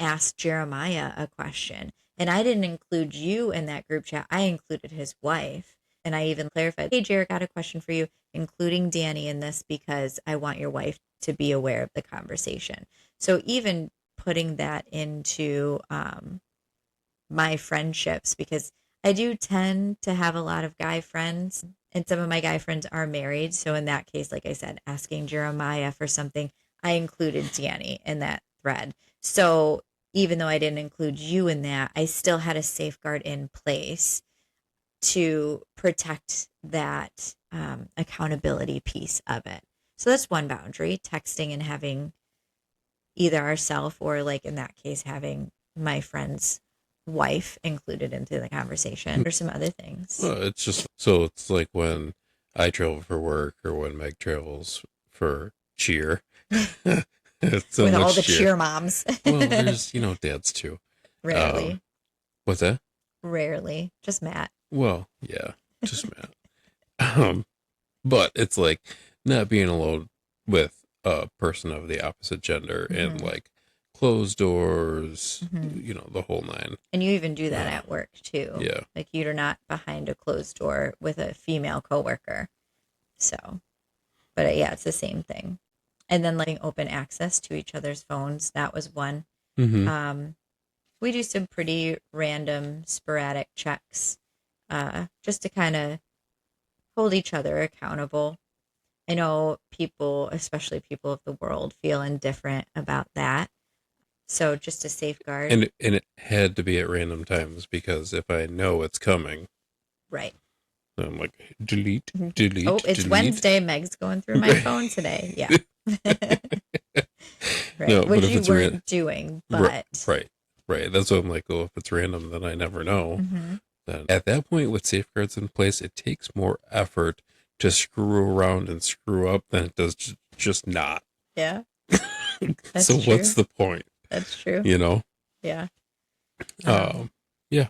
ask Jeremiah a question and I didn't include you in that group chat. I included his wife. And I even clarified, hey, Jared, got a question for you, including Danny in this because I want your wife to be aware of the conversation. So even putting that into my friendships, because I do tend to have a lot of guy friends, and some of my guy friends are married. So in that case, like I said, asking Jeremiah for something, I included Danny in that thread. So even though I didn't include you in that, I still had a safeguard in place to protect that accountability piece of it. So that's one boundary, texting and having either ourself or like in that case, having my friend's wife included into the conversation or some other things. Well, it's just so it's like when I travel for work or when Meg travels for cheer. It's so With all much the cheer moms. Well, there's dads too. Rarely. What's that? Rarely. Just Matt. Well, yeah, just Matt. But it's like not being alone with a person of the opposite gender and like closed doors, the whole nine. And you even do that at work too. Yeah. Like you're not behind a closed door with a female coworker. So, but yeah, it's the same thing. And then letting open access to each other's phones. That was one. Mm-hmm. We do some pretty random sporadic checks, just to kind of hold each other accountable. I know people, especially people of the world, feel indifferent about that. So just to safeguard. And it had to be at random times because if I know it's coming, right. I'm like delete. Oh, it's delete. Wednesday. Meg's going through my phone today. Yeah. Right. No, Which but if you it's weren't doing, but right. That's what I'm like. Oh, if it's random, then I never know. Mm-hmm. Then at that point, with safeguards in place, it takes more effort to screw around and screw up than it does just not. Yeah. That's So true. what's the point? That's true. Yeah. Yeah.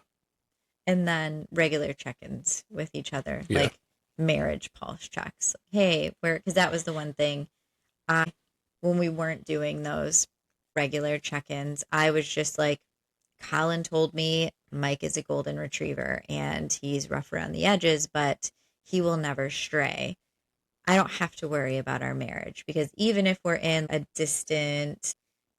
And then regular check-ins with each other, Yeah. like marriage pulse checks. Hey, because that was the one thing when we weren't doing those regular check-ins, I was just like, Colin told me Mike is a golden retriever and he's rough around the edges, but he will never stray. I don't have to worry about our marriage because even if we're in a distant,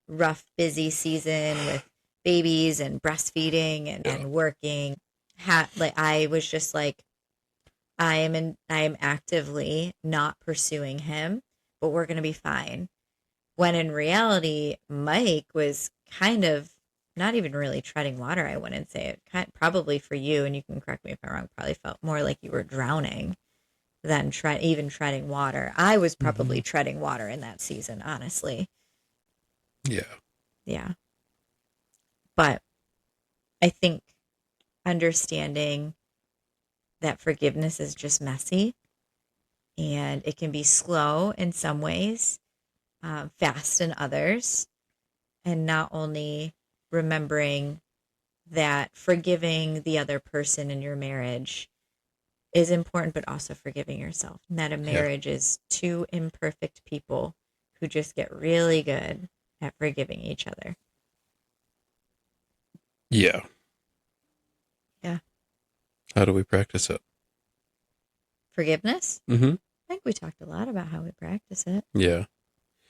rough, busy season with babies and breastfeeding and working, I was just like, I am actively not pursuing him, but we're going to be fine. When in reality, Mike was kind of not even really treading water. I wouldn't say it. Probably for you, and you can correct me if I'm wrong. Probably felt more like you were drowning than even treading water. I was probably treading water in that season, honestly. Yeah. Yeah. But I think understanding that forgiveness is just messy and it can be slow in some ways, fast in others, and not only remembering that forgiving the other person in your marriage is important, but also forgiving yourself. And that a marriage is two imperfect people who just get really good at forgiving each other. Yeah. Yeah. How do we practice it? Forgiveness? Mm-hmm. I think we talked a lot about how we practice it. Yeah.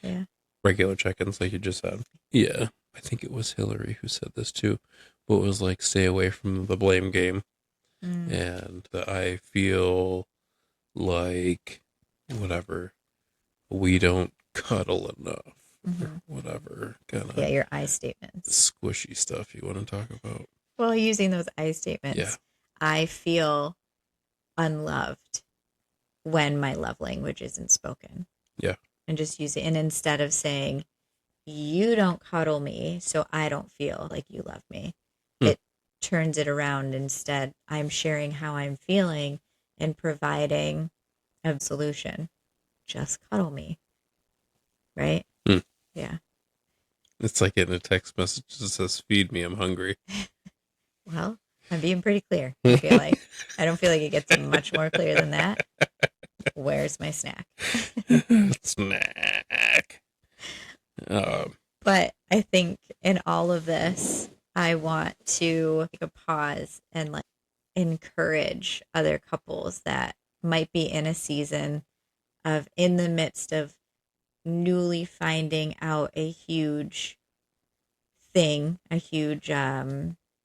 Yeah. Regular check-ins, like you just said. Yeah. I think it was Hillary who said this too. But it was like, stay away from the blame game. And I feel like whatever, we don't cuddle enough or whatever kind of your I statements. squishy stuff you want to talk about. Well, using those I statements, Yeah. I feel unloved when my love language isn't spoken. Yeah. And just use it. And instead of saying, you don't cuddle me, so I don't feel like you love me, it turns it around. Instead, I'm sharing how I'm feeling and providing a solution. Just cuddle me. Right? Yeah. It's like getting a text message that says, "Feed me, I'm hungry." Well, I'm being pretty clear. I feel like I don't feel like it gets much more clear than that. Where's my snack? Snack. But I think in all of this, I want to take a pause and like encourage other couples that might be in a season of in the midst of newly finding out a huge thing, a huge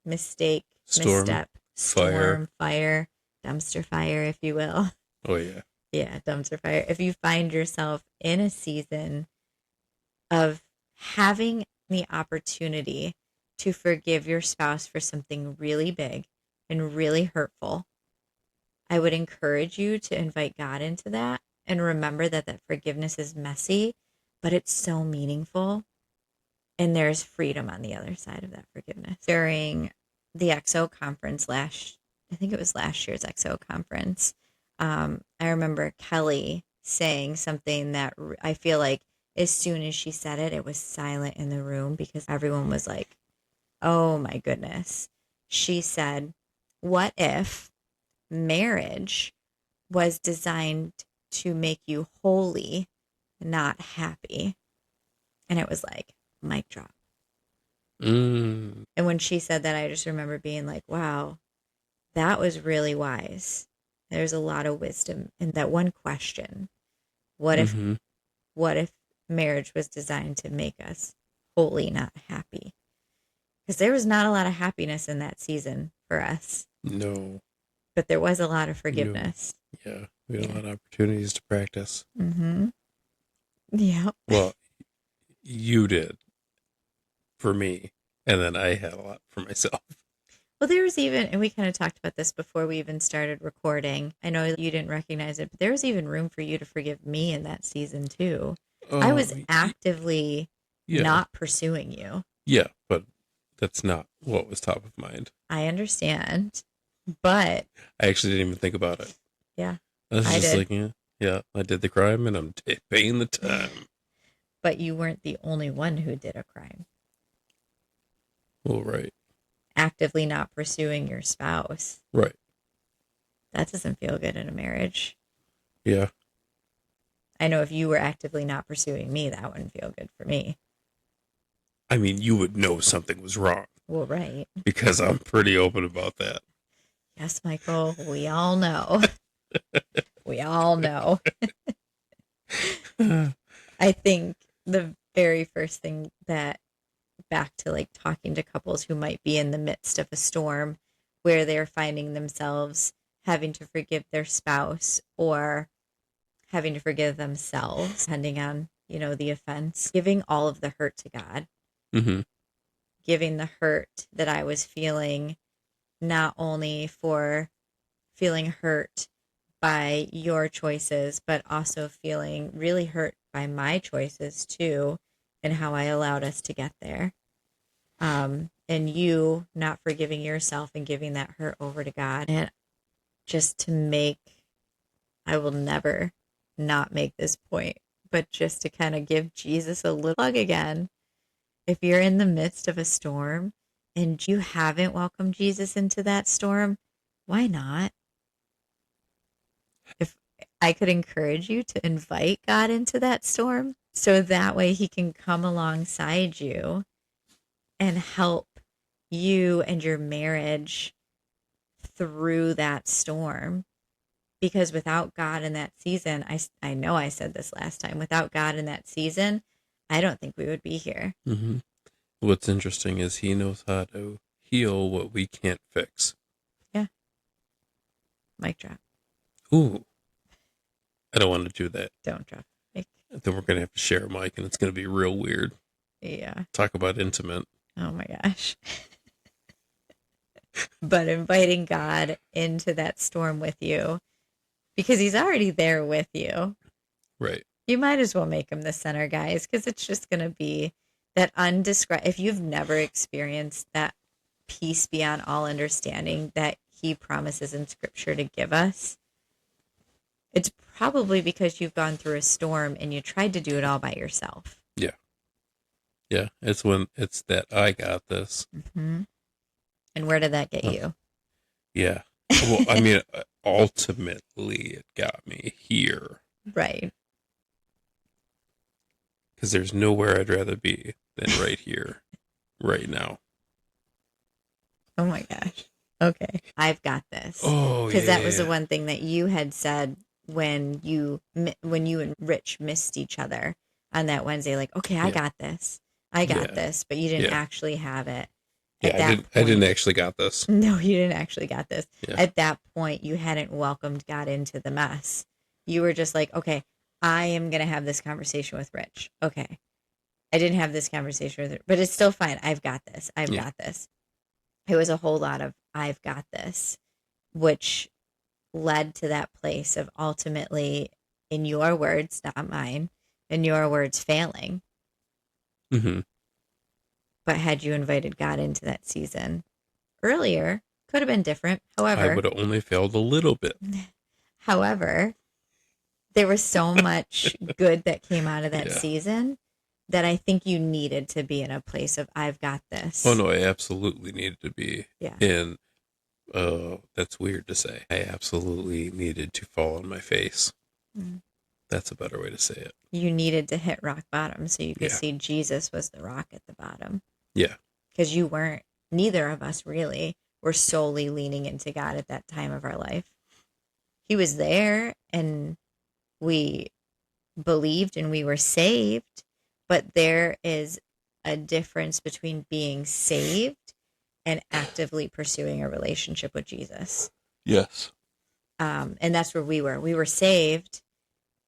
mistake, Storm, misstep, storm, fire, dumpster fire, if you will. Oh yeah. Yeah, dumpster fire. If you find yourself in a season of having the opportunity to forgive your spouse for something really big and really hurtful, I would encourage you to invite God into that and remember that that forgiveness is messy, but it's so meaningful. And there's freedom on the other side of that forgiveness. During the XO conference I think it was last year's XO conference, I remember Kelly saying something that I feel like as soon as she said it, it was silent in the room because everyone was like, oh my goodness. She said, what if marriage was designed to make you holy, not happy? And it was like, mic drop. Mm. And when she said that, I just remember being like, wow, that was really wise. There's a lot of wisdom in that one question. What if Mm-hmm. what if marriage was designed to make us holy, not happy? Because there was not a lot of happiness in that season for us, No. but there was a lot of forgiveness. Yeah. We had Yeah. a lot of opportunities to practice. Mm-hmm. Yeah. Well, you did for me, and then I had a lot for myself. Well, there was even, and we kind of talked about this before we even started recording. I know you didn't recognize it, but there was even room for you to forgive me in that season too. I was actively yeah. not pursuing you. Yeah, but that's not what was top of mind. I understand, but I actually didn't even think about it. yeah, I was I just did. like, yeah, I did the crime and I'm paying the time. But you weren't the only one who did a crime. Well, right. Actively not pursuing your spouse. Right. That doesn't feel good in a marriage. Yeah. I know if you were actively not pursuing me, that wouldn't feel good for me. I mean, you would know something was wrong. Well, right. Because I'm pretty open about that. Yes, Michael, we all know. We all know. I think the very first thing that, back to like talking to couples who might be in the midst of a storm where they're finding themselves having to forgive their spouse or having to forgive themselves, depending on, the offense, giving all of the hurt to God, Mm-hmm. giving the hurt that I was feeling, not only for feeling hurt by your choices, but also feeling really hurt by my choices too, and how I allowed us to get there. And you not forgiving yourself and giving that hurt over to God. And just to make, I will never not make this point, but just to kind of give Jesus a little hug again. If you're in the midst of a storm and you haven't welcomed Jesus into that storm, why not? If I could encourage you to invite God into that storm, so that way he can come alongside you and help you and your marriage through that storm. Because without God in that season, I know I said this last time, without God in that season, I don't think we would be here. Mm-hmm. What's interesting is he knows how to heal what we can't fix. Yeah. Mic drop. Ooh. I don't want to do that. Don't drop mic. Then we're going to have to share a mic and it's going to be real weird. Yeah. Talk about intimate. Oh my gosh. But inviting God into that storm with you, because he's already there with you. Right. You might as well make him the center, guys, because it's just going to be that undescribed. If you've never experienced that peace beyond all understanding that he promises in scripture to give us, it's probably because you've gone through a storm and you tried to do it all by yourself. Yeah. Yeah, it's when it's that I got this. Hmm. And where did that get Huh. you? Yeah. Well, I mean, ultimately, it got me here Right. because there's nowhere I'd rather be than right here, right now. Oh my gosh. Okay. I've got this. Oh, Because that was the yeah. one thing that you had said when you and Rich missed each other on that Wednesday. Like, okay, I Yeah. got this. I got Yeah. this. But you didn't Yeah. actually have it. Yeah, At I that didn't. I point, didn't actually got this. no, you didn't actually got this. Yeah. At that point, you hadn't welcomed God into the mess. You were just like, okay, I am going to have this conversation with Rich. Okay. I didn't have this conversation with her, but it's still fine. I've got this. I've Yeah. got this. It was a whole lot of I've got this, which led to that place of ultimately, in your words, not mine, in your words, failing. Mm-hmm. But had you invited God into that season earlier, could have been different. I would have only failed a little bit. However, there was so much good that came out of that Yeah. season that I think you needed to be in a place of I've got this. Oh no, I absolutely needed to be Yeah. in. That's weird to say. I absolutely needed to fall on my face. Mm. That's a better way to say it. You needed to hit rock bottom so you could Yeah. see Jesus was the rock at the bottom. Yeah. Because you weren't, neither of us really were solely leaning into God at that time of our life. He was there and we believed and we were saved, but there is a difference between being saved and actively pursuing a relationship with Jesus. Yes. And that's where we were. We were saved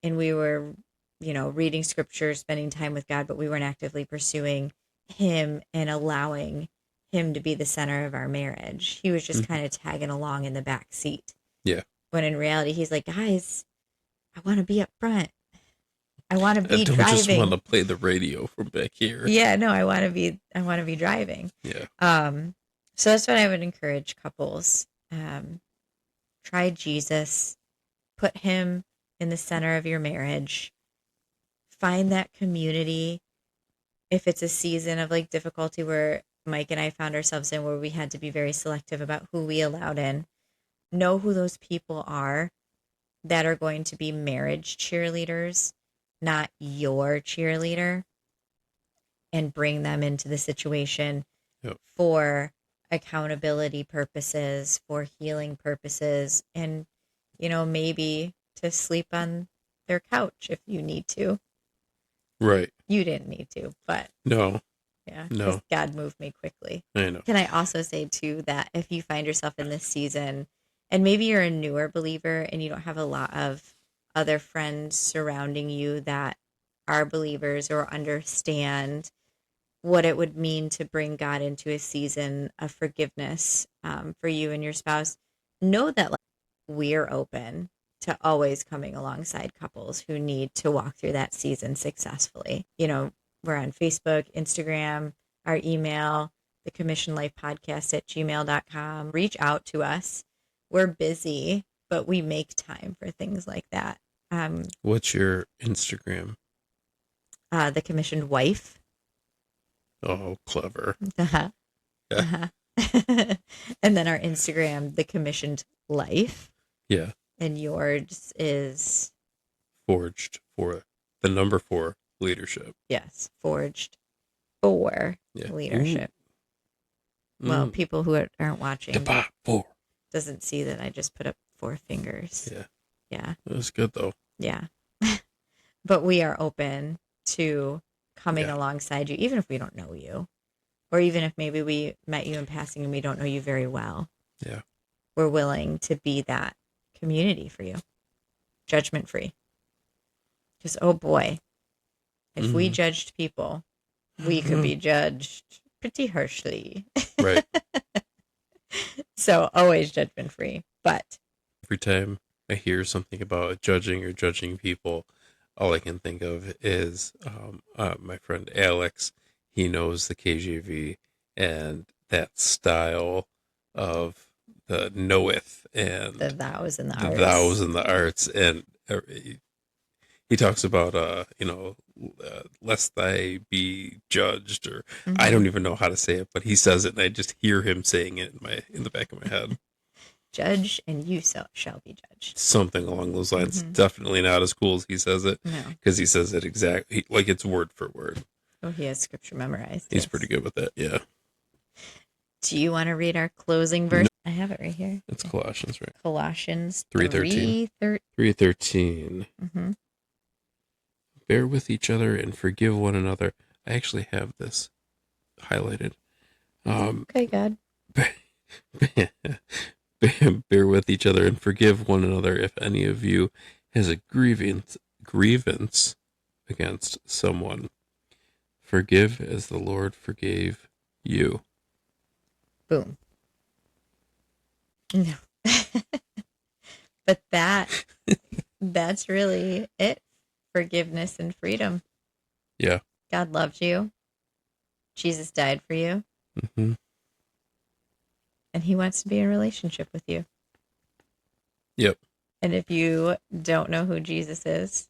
and we were, reading scripture, spending time with God, but we weren't actively pursuing him and allowing him to be the center of our marriage. He was just Mhm. kind of tagging along in the back seat. Yeah. When in reality, he's like, guys, I want to be up front. I want to I be don't driving. just want to play the radio from back here. Yeah, no, I want to be driving. Yeah. So that's what I would encourage couples. Try Jesus, put him in the center of your marriage. Find that community. If it's a season of like difficulty where Mike and I found ourselves in where we had to be very selective about who we allowed in, know who those people are that are going to be marriage cheerleaders, not your cheerleader, and bring them into the situation Yep. for accountability purposes, for healing purposes, and, maybe to sleep on their couch if you need to. Right. You didn't need to, but No. yeah, No. 'cause God moved me quickly. I know. Can I also say too that if you find yourself in this season and maybe you're a newer believer and you don't have a lot of other friends surrounding you that are believers or understand what it would mean to bring God into a season of forgiveness for you and your spouse, know that we're open to always coming alongside couples who need to walk through that season successfully. We're on Facebook, Instagram, our email, the Commission Life Podcast at gmail.com. Reach out to us. We're busy, but we make time for things like that. What's your Instagram? The Commissioned Wife. Oh, clever. Uh-huh. Yeah. Uh-huh. And then our Instagram, The Commissioned Life. Yeah. And yours is, Forged for the number 4 leadership. yes, Forged for Yeah. Leadership. Ooh. Well, people who aren't watching Goodbye, 4. doesn't see that I just put up 4 fingers. Yeah. Yeah. That was good though. Yeah. But we are open to coming Yeah. alongside you, even if we don't know you, or even if maybe we met you in passing and we don't know you very well. Yeah. We're willing to be that community for you, judgment free. Because, oh boy, if we Mhm. judged people, we could be judged pretty harshly. Right. So always judgment free. But Every time I hear something about judging people, all I can think of is my friend Alex. He knows the KJV and that style of the knoweth and the thous and the the arts. thous and the arts, and he talks about lest thy be judged, or Mhm. I don't even know how to say it, but he says it, and I just hear him saying it in the back of my head. Judge, and you shall be judged. Something along those lines. Mhm. Definitely not as cool as he says it, No. because he says it exactly like it's word for word. Oh, he has scripture memorized. He's yes. pretty good with that. Yeah, Do you want to read our closing verse? I have it right here. it's Colossians, right? Colossians 3:13. 3:13. Mm-hmm. Bear with each other and forgive one another. I actually have this highlighted. Okay, God. Bear with each other and forgive one another if any of you has a grievance against someone. Forgive as the Lord forgave you. Boom. No. But that's really it. Forgiveness and freedom. Yeah. God loves you. Jesus died for you. Mm-hmm. And he wants to be in a relationship with you. Yep. And if you don't know who Jesus is,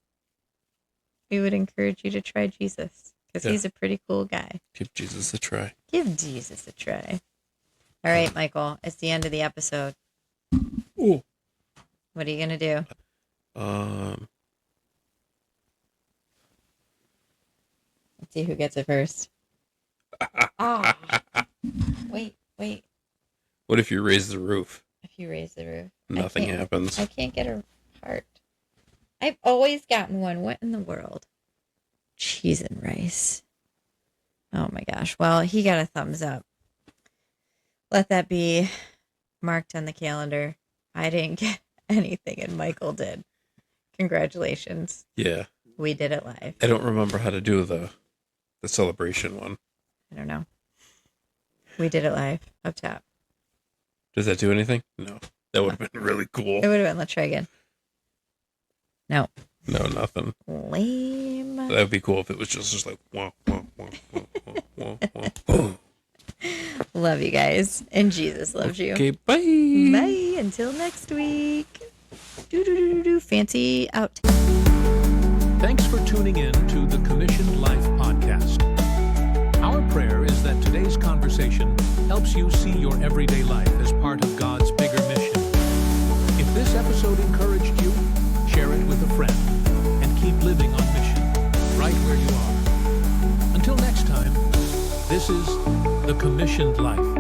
we would encourage you to try Jesus, because he's a pretty cool guy. Give Jesus a try. Give Jesus a try. All right, Michael, it's the end of the episode. Ooh. What are you going to do? Let's see who gets it first. Oh. Wait. What if you raise the roof? If you raise the roof. Nothing happens. I can't get a heart. I've always gotten one. What in the world? Cheese and rice. Oh my gosh. Well, he got a thumbs up. Let that be marked on the calendar. I didn't get anything, and Michael did. Congratulations. Yeah. We did it live. I don't remember how to do the celebration one. I don't know. We did it live up top. Does that do anything? No. That would have been really cool. It would have been. Let's try again. No. No, nothing. Lame. That would be cool if it was just like, wah, wah, wah, wah, wah, wah, wah, wah. Love you guys. And Jesus loves you. Okay, bye. Bye. Until next week. Fancy out. Thanks for tuning in to the Commissioned Life podcast. Our prayer is that today's conversation helps you see your everyday life as part of God's bigger mission. If this episode encouraged you, share it with a friend and keep living on mission right where you are. Until next time, this is the Commissioned Life.